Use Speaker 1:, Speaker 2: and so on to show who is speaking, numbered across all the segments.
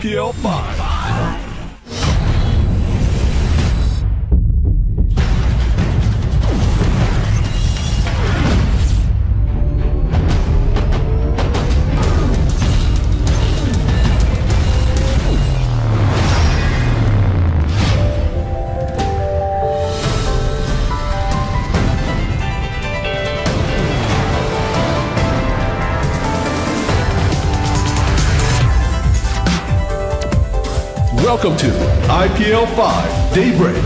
Speaker 1: IPL 5. Welcome to IPL 5 Daybreak.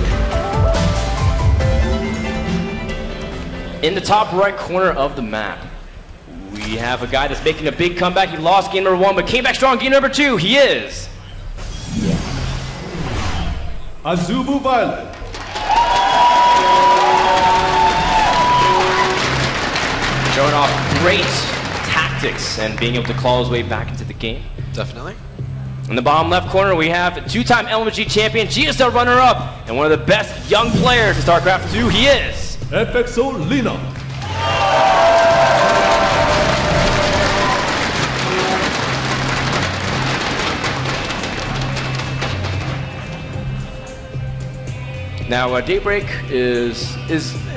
Speaker 2: In the top right corner of the map, we have a guy that's making a big comeback. He lost game number 1, but came back strong game number 2. He is
Speaker 1: Azubu viOLet.
Speaker 2: showing off great tactics and being able to claw his way back into the game.
Speaker 3: Definitely.
Speaker 2: In the bottom left corner, we have two-time LMG champion, GSL runner-up, and one of the best young players in StarCraft 2. He is
Speaker 1: FXO Leenock.
Speaker 2: Now, Daybreak is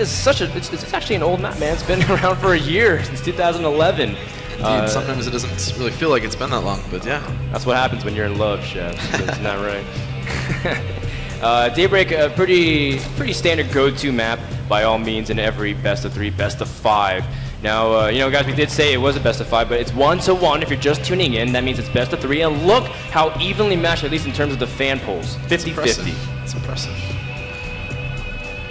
Speaker 2: such a it's actually an old map, man. It's been around for a year, since 2011.
Speaker 3: Indeed, sometimes it doesn't really feel like it's been that long, but yeah.
Speaker 2: That's what happens when you're in love, Chef. That's not right. Daybreak, a pretty standard go-to map by all means in every best of 3, best of 5. Now, you know, guys, we did say it was a best of 5, but it's 1-1 if you're just tuning in. That means it's best of 3, and look how evenly matched, at least in terms of the fan polls, 50-50.
Speaker 3: It's impressive.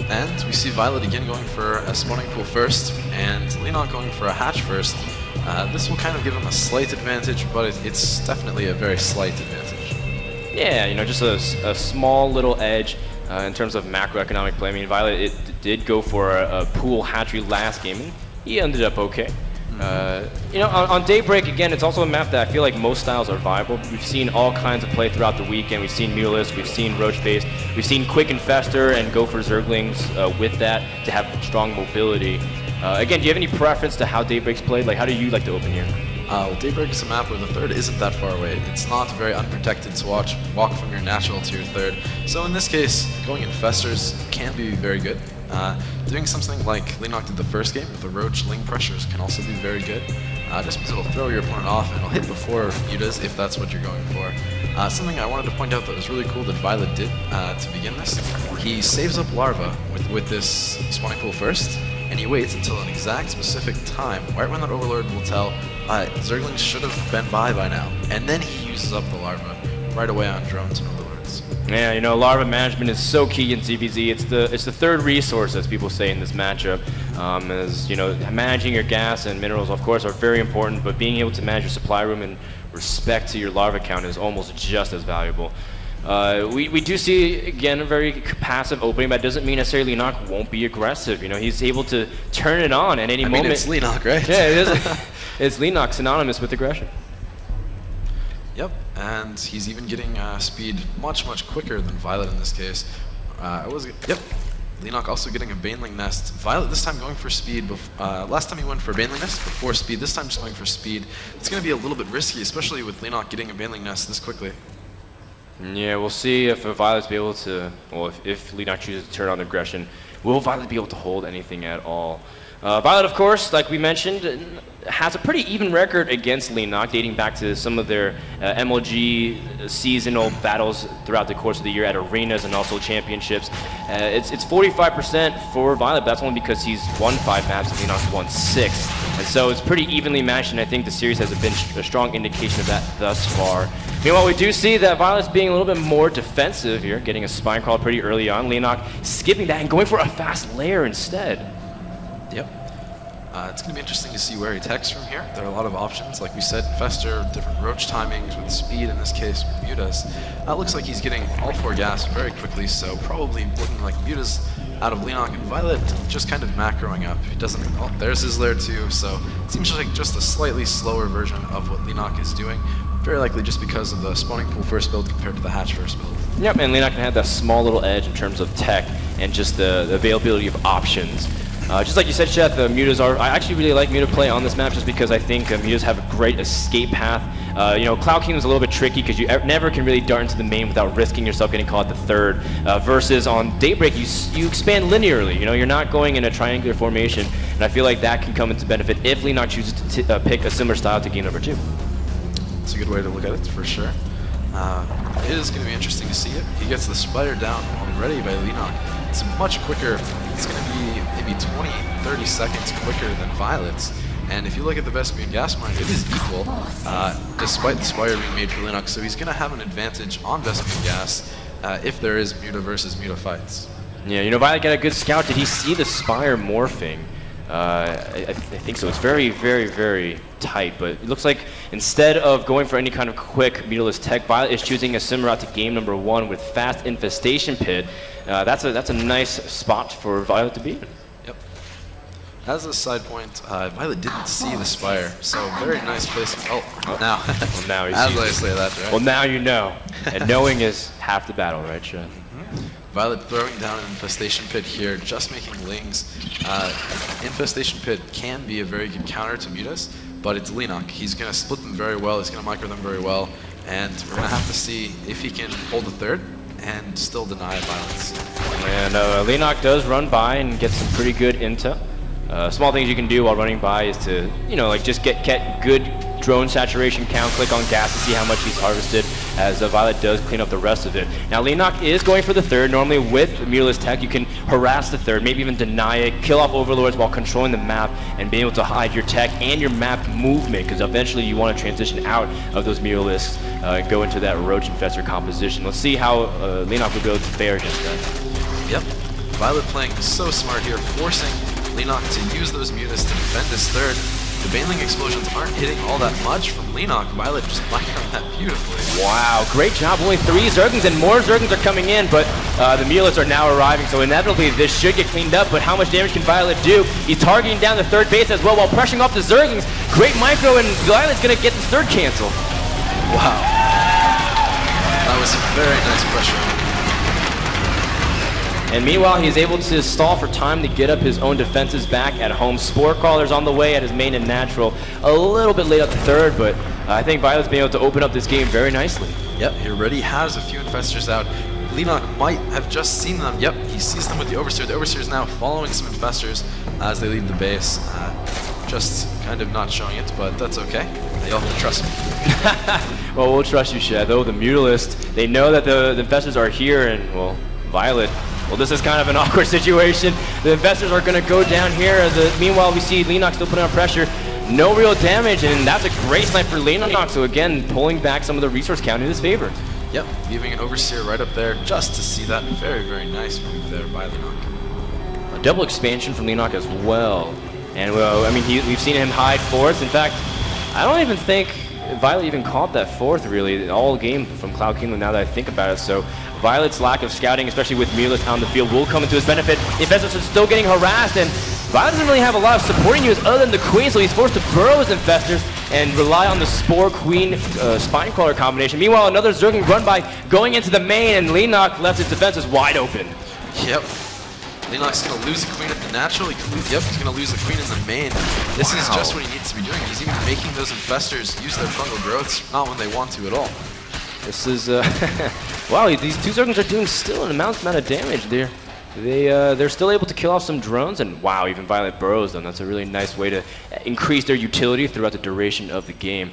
Speaker 3: And we see viOLet again going for a spawning pool first, and Leenock going for a hatch first. This will kind of give him a slight advantage, but it's definitely a very slight advantage.
Speaker 2: Yeah, you know, just a small little edge in terms of macroeconomic play. I mean, viOLet did go for a pool hatchery last game, and he ended up okay. You know, on Daybreak, again, it's also a map that I feel like most styles are viable. We've seen all kinds of play throughout the weekend. We've seen Mulus, we've seen Roach-based, we've seen Quick Infester and go for Zerglings with that to have strong mobility. Again, do you have any preference to how Daybreak's played? Like, how do you like to open here?
Speaker 3: Well, Daybreak is a map where the third isn't that far away. It's not very unprotected to walk from your natural to your third. So in this case, going Infestors can be very good. Doing something like Leenock did the first game with the Roach Ling pressures can also be very good. Just because it'll throw your opponent off and it'll hit before you does if that's what you're going for. Something I wanted to point out that was really cool that viOLet did to begin this. He saves up Larva with this spawning pool first, and he waits until an exact specific time, right when that Overlord will tell, Zerglings should have been by now. And then he uses up the Larva right away on drones and Overlords.
Speaker 2: Yeah, you know, Larva management is so key in ZVZ. It's the third resource, as people say in this matchup. As you know, managing your gas and minerals, of course, are very important, but being able to manage your supply room in respect to your larva count is almost just as valuable. We do see, again, a very passive opening, but it doesn't mean necessarily Leenock won't be aggressive. You know, he's able to turn it on at any moment.
Speaker 3: I mean, it's Leenock, right?
Speaker 2: Yeah, it is. It's Leenock, synonymous with aggression.
Speaker 3: Yep, and he's even getting speed much quicker than viOLet in this case. Yep, Leenock also getting a Baneling Nest. viOLet this time going for speed. Last time he went for Baneling Nest before speed. This time just going for speed. It's going to be a little bit risky, especially with Leenock getting a Baneling Nest this quickly.
Speaker 2: Yeah, we'll see if viOLet's be able to, well, if Leenock chooses to turn on aggression, will viOLet be able to hold anything at all? viOLet, of course, like we mentioned, has a pretty even record against Leenock, dating back to some of their MLG seasonal battles throughout the course of the year at arenas and also championships. It's 45% for viOLet, but that's only because he's won 5 maps and Leenock's won 6. And so it's pretty evenly matched, and I think the series has been a strong indication of that thus far. Meanwhile, we do see that viOLet's being a little bit more defensive here, getting a spine crawl pretty early on. Leenock skipping that and going for a fast lair instead.
Speaker 3: Yep. It's going to be interesting to see where he techs from here. There are a lot of options, like we said, Infester, different Roach timings with speed, in this case with Mutas. Looks like he's getting all 4 gas very quickly, so probably looking like Mutas out of Leenock, and viOLet just kind of macroing up. He doesn't, oh, there's his lair too, so it seems like just a slightly slower version of what Leenock is doing. Very likely just because of the spawning pool first build compared to the hatch first build.
Speaker 2: Yep, and Leenock can have that small little edge in terms of tech and just the availability of options. Just like you said, Chet, the mutas are. I actually really like muta play on this map just because I think mutas have a great escape path. You know, Cloud Kingdom is a little bit tricky because you never can really dart into the main without risking yourself getting caught at the third. Versus on Daybreak, you expand linearly. You know, you're not going in a triangular formation, and I feel like that can come into benefit if Leenock chooses to pick a similar style to game number 2.
Speaker 3: It's a good way to look at it for sure. It is going to be interesting to see it. He gets the spider down already by Leenock. It's much quicker. It's going to be maybe 20, 30 seconds quicker than viOLet's. And if you look at the Vespian gas mine, it is equal, despite the spire being made for Leenock. So he's going to have an advantage on Vespian gas if there is muta versus muta fights.
Speaker 2: Yeah, you know, viOLet got a good scout. Did he see the spire morphing? I think so. It's very, very, very tight, but it looks like instead of going for any kind of quick mutaless tech, viOLet is choosing a sim route to game number 1 with fast infestation pit. That's a nice spot for viOLet to be in.
Speaker 3: Yep. As a side point, viOLet didn't see the spire, so very nice place. Oh, now.
Speaker 2: Well, now he
Speaker 3: as
Speaker 2: sees
Speaker 3: I
Speaker 2: it.
Speaker 3: say that, right?
Speaker 2: Well, now you know, and knowing is half the battle, right, Chet?
Speaker 3: viOLet throwing down an infestation pit here, just making lings. Infestation pit can be a very good counter to mutas, but it's Leenock. He's going to split them very well, he's going to micro them very well, and we're going to have to see if he can hold the third and still deny violence.
Speaker 2: And Leenock does run by and get some pretty good intel. Small things you can do while running by is to, you know, like just get good drone saturation count, click on gas to see how much he's harvested, as viOLet does clean up the rest of it. Now Leenock is going for the third. Normally with mutaless tech you can harass the third, maybe even deny it, kill off overlords while controlling the map and being able to hide your tech and your map movement, because eventually you want to transition out of those mutalisks, go into that roach infestor composition. Let's see how Leenock will be able to fare against that.
Speaker 3: Yep, viOLet playing so smart here, forcing Leenock to use those mutas to defend his third. The Baneling explosions aren't hitting all that much from Leenock. viOLet just microed that beautifully.
Speaker 2: Wow, great job. Only 3 Zerglings, and more Zerglings are coming in, but the mutalisks are now arriving, so inevitably this should get cleaned up. But how much damage can viOLet do? He's targeting down the third base as well while pressuring off the Zerglings. Great micro, and viOLet's going to get the third cancel.
Speaker 3: Wow. That was some very nice pressure.
Speaker 2: And meanwhile, he is able to stall for time to get up his own defenses back at home. Spore Crawler's on the way at his main and natural. A little bit late at the third, but I think viOLet's been able to open up this game very nicely.
Speaker 3: Yep, he already has a few infestors out. Leenock might have just seen them. Yep, he sees them with the Overseer. The Overseer is now following some infestors as they leave the base. Just kind of not showing it, but that's okay. You'll have to trust me.
Speaker 2: Well, we'll trust you, Shed. Though the Mutalist, they know that the infestors are here, and, well, viOLet. Well, this is kind of an awkward situation. The investors are going to go down here. Meanwhile, we see Leenock still putting on pressure. No real damage, and that's a great snipe for Leenock. So again, pulling back some of the resource count in his favor.
Speaker 3: Yep, leaving an Overseer right up there just to see that very, very nice move there by Leenock.
Speaker 2: A double expansion from Leenock as well. And well, I mean, we've seen him hide fourths. In fact, I don't even think viOLet even caught that fourth really all game from Cloud Kingdom now that I think about it. So viOLet's lack of scouting, especially with Mutalist on the field, will come into his benefit. Infestors are still getting harassed, and viOLet doesn't really have a lot of supporting units other than the Queen, so he's forced to burrow his Infestors and rely on the Spore Queen Spinecrawler combination. Meanwhile, another Zergling run by going into the main, and Leenock left his defenses wide open.
Speaker 3: Yep. Leenock's going to lose the Queen at the natural. Yep, he's going to lose the Queen in the main. This is just what he needs to be doing. He's even making those Infestors use their fungal growths, not when they want to at all.
Speaker 2: This is, wow, these two Zerglings are doing still an amount of damage there. They're still able to kill off some drones, and wow, even viOLet burrows them. That's a really nice way to increase their utility throughout the duration of the game.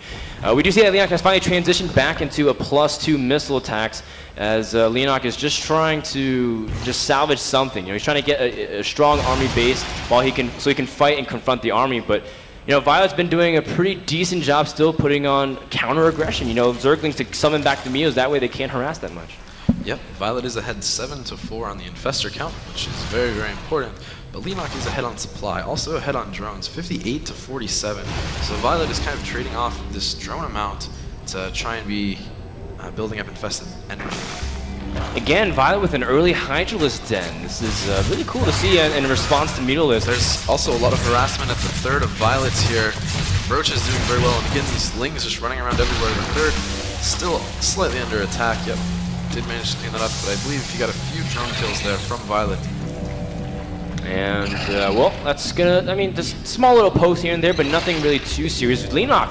Speaker 2: We do see that Leenock has finally transitioned back into a +2 missile attacks, as Leenock is just trying to salvage something. You know, he's trying to get a strong army base so he can fight and confront the army, but you know, viOLet's been doing a pretty decent job still putting on counter-aggression. You know, Zerglings to summon back the Meos, that way they can't harass that much.
Speaker 3: Yep, viOLet is ahead 7-4 on the Infestor count, which is very, very important. But Leenock is ahead on supply, also ahead on drones, 58-47. So viOLet is kind of trading off this drone amount to try and be building up infested energy.
Speaker 2: Again, viOLet with an early Hydralisk den. This is really cool to see in response to Mutalist.
Speaker 3: There's also a lot of harassment at the third of viOLet's here. Roach is doing very well, and again, these Lings just running around everywhere. The third still slightly under attack. Yep, did manage to clean that up, but I believe he got a few drone kills there from viOLet.
Speaker 2: And, well, that's gonna, I mean, just small little post here and there, but nothing really too serious. Leenock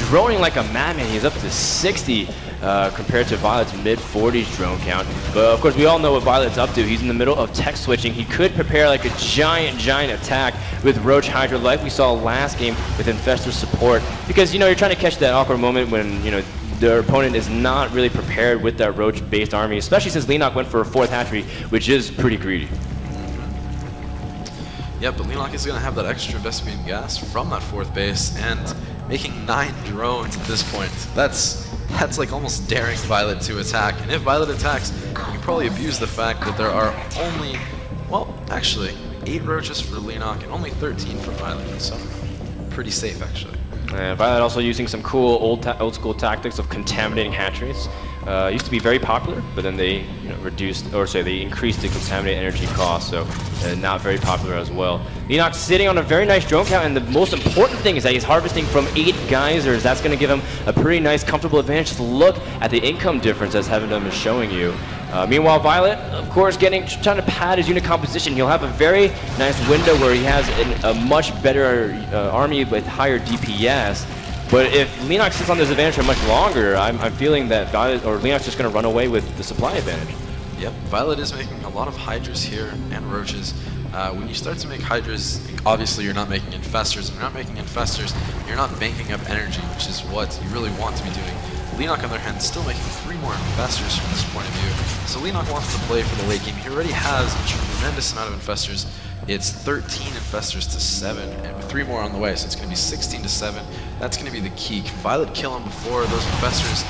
Speaker 2: droning like a madman. He's up to 60 compared to viOLet's mid-40s drone count. But, of course, we all know what viOLet's up to. He's in the middle of tech switching. He could prepare like a giant attack with Roach Hydra like we saw last game with Infestor support. Because, you know, you're trying to catch that awkward moment when, you know, their opponent is not really prepared with that Roach-based army, especially since Leenock went for a 4th hatchery, which is pretty greedy.
Speaker 3: Yeah, but Leenock is going to have that extra Vespian gas from that 4th base, and making 9 drones at this point. That's like almost daring viOLet to attack. And if viOLet attacks, you can probably abuse the fact that there are only, well, actually, 8 roaches for Leenock and only 13 for viOLet. So pretty safe, actually.
Speaker 2: viOLet also using some cool old school tactics of contaminating hatcheries. Used to be very popular, but then they they increased the contaminated energy cost, so not very popular as well. Leenock's sitting on a very nice drone count, and the most important thing is that he's harvesting from 8 geysers. That's going to give him a pretty nice, comfortable advantage. Just look at the income difference as Heavendom is showing you. Meanwhile, viOLet, of course, trying to pad his unit composition. He'll have a very nice window where he has a much better army with higher DPS. But if Leenock sits on this advantage for much longer, I'm feeling that Leenock's just going to run away with the supply advantage.
Speaker 3: Yep, viOLet is making a lot of Hydras here and Roaches. When you start to make Hydras, obviously you're not making Infestors. If you're not making Infestors, you're not banking up energy, which is what you really want to be doing. Leenock, on the other hand, is still making 3 more Infestors from this point of view. So Leenock wants to play for the late game. He already has a tremendous amount of Infestors. It's 13 Infestors to 7, and with 3 more on the way, so it's going to be 16 to 7. That's going to be the key. Can viOLet kill him before those Infestors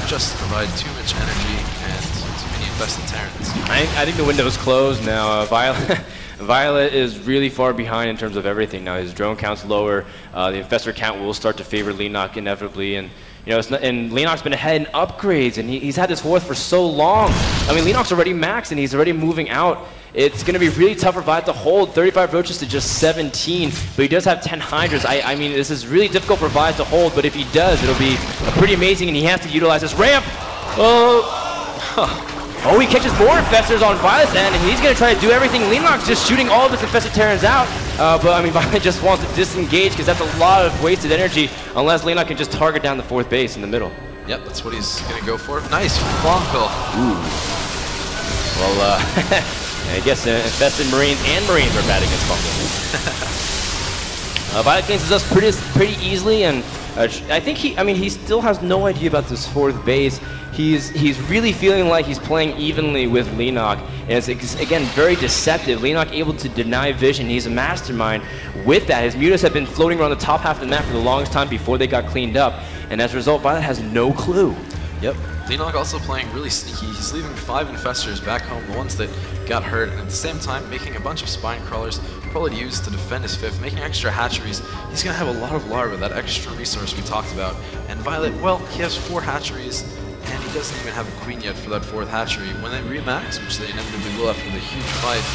Speaker 3: just provide too much energy and too many infested Terrans?
Speaker 2: I think the window is closed now. viOLet is really far behind in terms of everything now. His drone count's lower. The Infestor count will start to favor Leenock inevitably, and you know, and Leenock's been ahead in upgrades, and he's had this 4th for so long. I mean, Leenock's already maxed, and he's already moving out. It's going to be really tough for viOLet to hold 35 roaches to just 17, but he does have 10 Hydras. I mean, this is really difficult for viOLet to hold, but if he does, it'll be pretty amazing, and he has to utilize this ramp. Oh, he catches more Infestors on viOLet's end, and he's going to try to do everything. Leenock's just shooting all of his Infested Terrans out, but I mean, viOLet just wants to disengage because that's a lot of wasted energy unless Leenock can just target down the 4th base in the middle.
Speaker 3: Yep, that's what he's going to go for. Nice, Bonville.
Speaker 2: Ooh. Well, I guess Infested Marines and Marines are bad against Fungal. viOLet gains us pretty easily, and I think he still has no idea about this 4th base. He's really feeling like he's playing evenly with Leenock, and it's again very deceptive. Leenock able to deny vision. He's a mastermind with that. His mutas have been floating around the top half of the map for the longest time before they got cleaned up, and as a result, viOLet has no clue.
Speaker 3: Yep. Leenock also playing really sneaky. He's leaving 5 Infestors back home, the ones that got hurt, and at the same time making a bunch of Spine Crawlers, probably to use to defend his 5th, making extra hatcheries. He's going to have a lot of larvae, that extra resource we talked about. And viOLet, well, he has 4 hatcheries, and he doesn't even have a queen yet for that 4th hatchery. When they remax, which they inevitably will after the huge fight,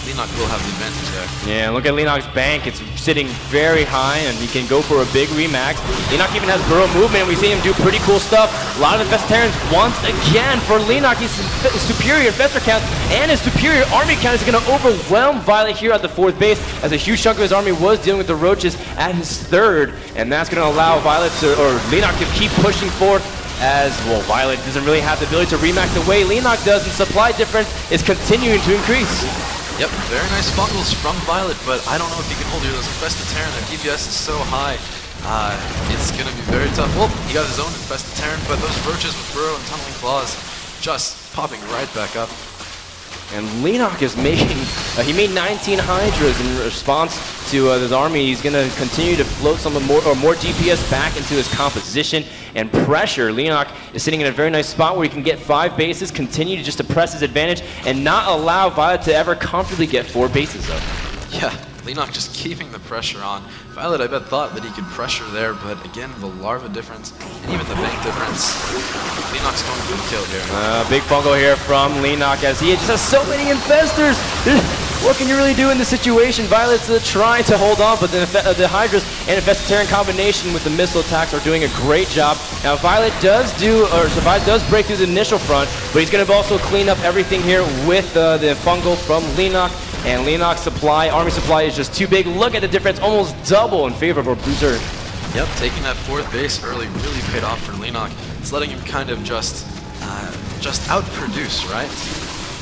Speaker 3: Leenock will have the advantage there.
Speaker 2: Yeah, look at Leenock's bank. It's sitting very high, and he can go for a big remax. Leenock even has burrow movement, and we see him do pretty cool stuff. A lot of Infested Terrans once again for Leenock. His superior Infestor count and his superior army count is going to overwhelm viOLet here at the 4th base, as a huge chunk of his army was dealing with the Roaches at his 3rd, and that's going to allow Leenock to keep pushing forth. As well, viOLet doesn't really have the ability to remax the way Leenock does, and supply difference is continuing to increase.
Speaker 3: Yep, very nice fungals from viOLet, but I don't know if he can hold you. Those Infested Terran, their DPS is so high. It's going to be very tough. Well, he got his own Infested Terran, but those Roaches with Burrow and Tunneling Claws just popping right back up.
Speaker 2: And Leenock is making, he made 19 Hydras in response to his army. He's going to continue to float some more DPS back into his composition and pressure. Leenock is sitting in a very nice spot where he can get 5 bases, continue to just press his advantage, and not allow viOLet to ever comfortably get 4 bases up.
Speaker 3: Yeah, Leenock just keeping the pressure on. viOLet, I bet, thought that he could pressure there, but again, the larva difference and even the bank difference, Leenock's going for the kill here.
Speaker 2: Big fungal here from Leenock, as he just has so many Infestors. What can you really do in this situation? viOLet's trying to hold on, but the Hydras and Infested Terran combination with the missile attacks are doing a great job. Now, viOLet does break through the initial front, but he's going to also clean up everything here with the fungal from Leenock. And Leenock's supply, army supply is just too big. Look at the difference, almost double in favor of our Bruiser.
Speaker 3: Yep, taking that 4th base early really paid off for Leenock. It's letting him kind of just outproduce, right?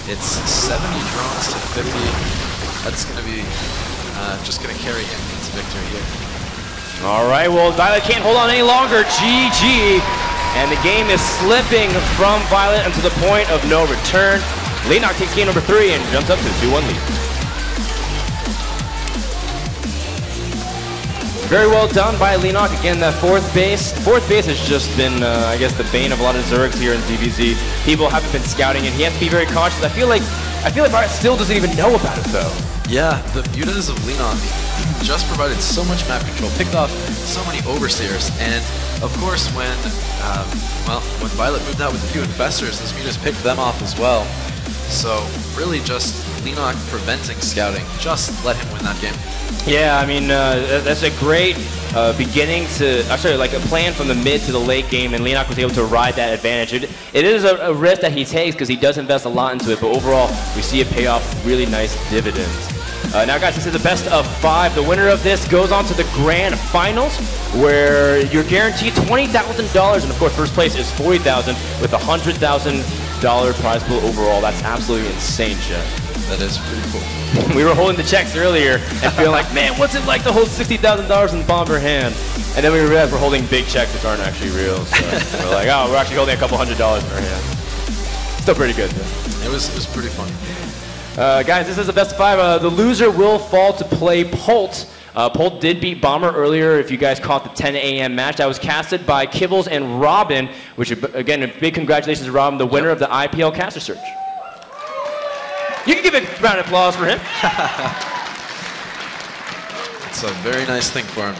Speaker 3: It's 70 drones to 50. That's going to be just going to carry him into victory here.
Speaker 2: All right, well, viOLet can't hold on any longer. GG. And the game is slipping from viOLet until the point of no return. Leenock takes game number 3 and jumps up to the 2-1 lead. Very well done by Leenock. Again, that 4th base. 4th base has just been, I guess, the bane of a lot of Zergs here in DBZ. People haven't been scouting it. He has to be very cautious. I feel like viOLet still doesn't even know about it, though. Yeah, the mutas of Leenock just provided so much map control, picked off so many overseers, and of course when viOLet moved out with a few infestors, those mutas picked them off as well. So really just Leenock preventing scouting, just let him win that game. Yeah, I mean, that's a great beginning to, actually, like a plan from the mid to the late game, and Leenock was able to ride that advantage. It is a risk that he takes because he does invest a lot into it, but overall, we see it pay off really nice dividends. Now, guys, this is the best of 5. The winner of this goes on to the grand finals, where you're guaranteed $20,000, and of course, first place is $40,000 with a $100,000 prize pool overall. That's absolutely insane, Chet.
Speaker 3: That is pretty cool.
Speaker 2: We were holding the checks earlier and feeling like, man, what's it like to hold $60,000 in the palm of our hand? And then we realized we're holding big checks which aren't actually real. So we're like, oh, we're actually holding a couple $100s in our hand. Still pretty good, though.
Speaker 3: It was pretty fun.
Speaker 2: Guys, this is the best of 5. The loser will fall to play Polt. Polt did beat Bomber earlier, if you guys caught the 10 a.m. match. That was casted by Kibbles and Robin, which, again, a big congratulations to Robin, the winner of the IPL caster search. You can give a round of applause for him.
Speaker 3: It's a very nice thing for him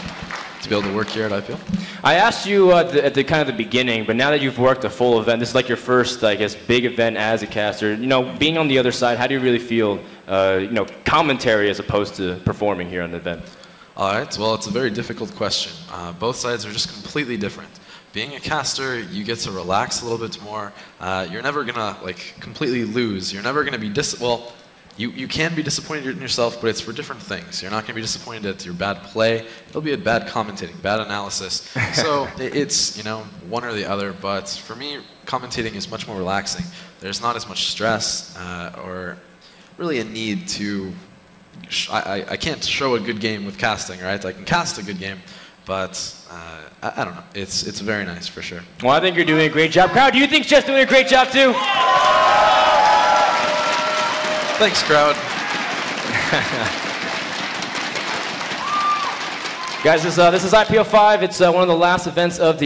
Speaker 3: to be able to work here at IPL.
Speaker 2: I asked you at the kind of the beginning, but now that you've worked a full event, this is like your first, I guess, big event as a caster. You know, being on the other side, how do you really feel, you know, commentary as opposed to performing here on the event?
Speaker 3: All right, well, it's a very difficult question. Both sides are just completely different. Being a caster, you get to relax a little bit more. You're never gonna like completely lose. You're never gonna be you can be disappointed in yourself, but it's for different things. You're not gonna be disappointed at your bad play. It'll be at bad commentating, bad analysis. So it's, you know, one or the other. But for me, commentating is much more relaxing. There's not as much stress or really a need to. I can't show a good game with casting, right? I can cast a good game, but I don't know. It's very nice for sure.
Speaker 2: Well, I think you're doing a great job. Crowd, do you think Chet's doing a great job too?
Speaker 3: Thanks, crowd.
Speaker 2: Guys, this is IPL 5. It's one of the last events of the